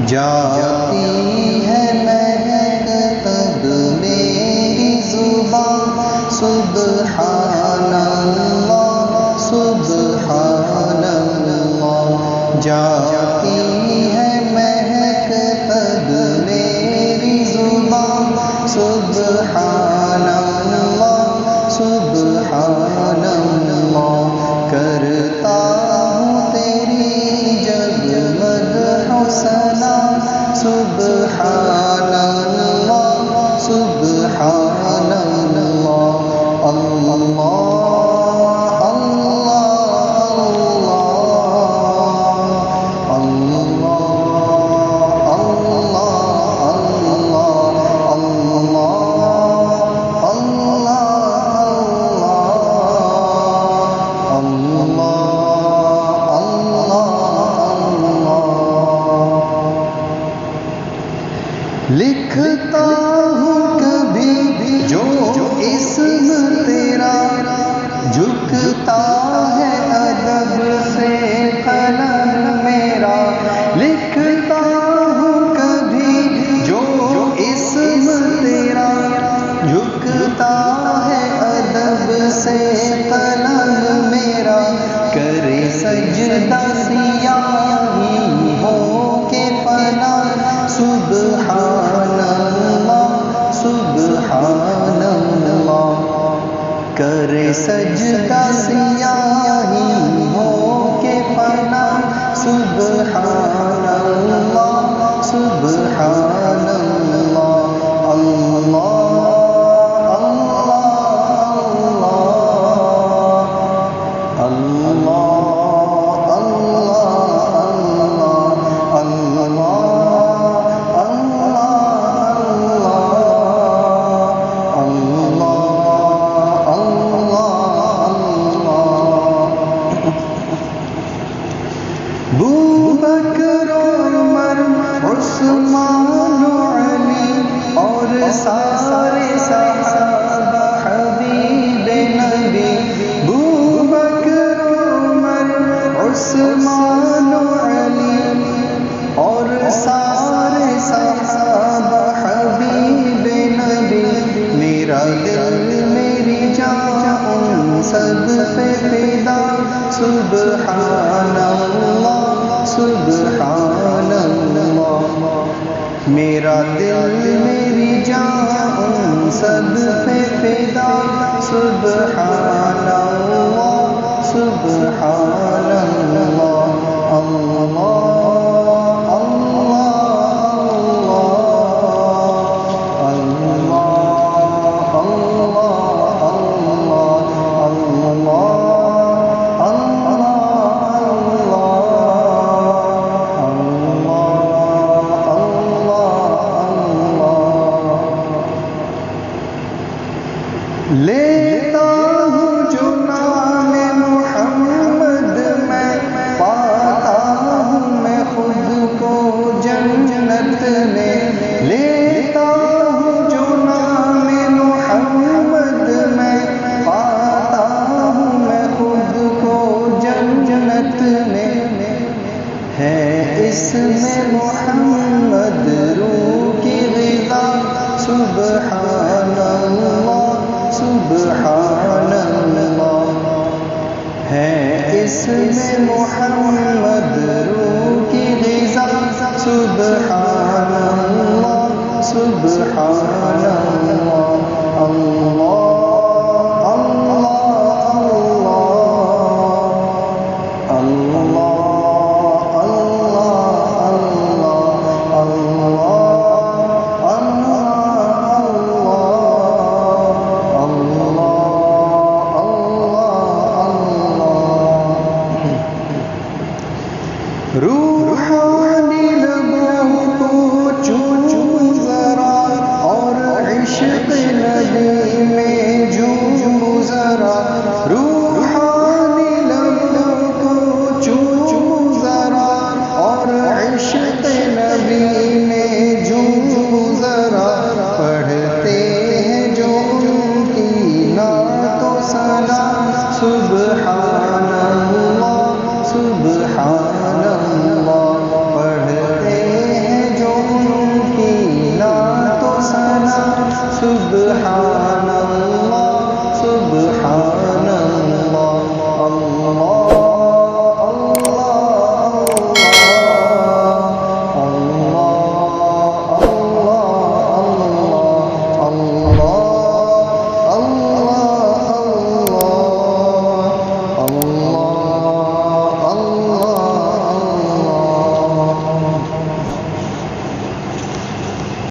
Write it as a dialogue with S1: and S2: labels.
S1: جاتی ہے مہک تب میری زبان سبحان اللہ سبحان اللہ. جاتی ہے مہک تب میری زبان سبحان اللہ سبحان اللہ. کرتا ہوں تیری جب مدح ثنا سبحان اللہ سبحان اللہ. اللہ لکھتا ہوں کبھی جو اسم تیرا جھکتا ہے ادب سے قلم میرا. لکھتا ہوں کبھی جو اسم تیرا جھکتا ہے ادب سے قلم میرا. کرے سجدہ سیاہی ہو کے فنا سبحان اللہ سبحان اللہ. کرے سجدہ سیاہی ہو کے فنا سبحان اللہ سبحان اللہ. اللہ بکر عمر عثمان علی اور سارے صحابہ حبیب نبی. بکر عمر عثمان علی اور سارے صحابہ حبیب نبی. میرا دل میری جان ان سب پہ فدا سبحان اللہ سبحان اللہ. میرا دل میری جان ان سب پہ فدا سبحان اللہ سبحان اللہ. اللہ لیتا ہوں جو نام محمد میں پاتا ہوں میں خود کو جنت میں. لیتا ہوں جو نام محمد میں پاتا ہوں میں خود کو جنت میں. ہے اس میں محمد روح کی غذا سبحان اللہ سبحان اللہ. ہے اس میں محمد روح کی غذا سبحان اللہ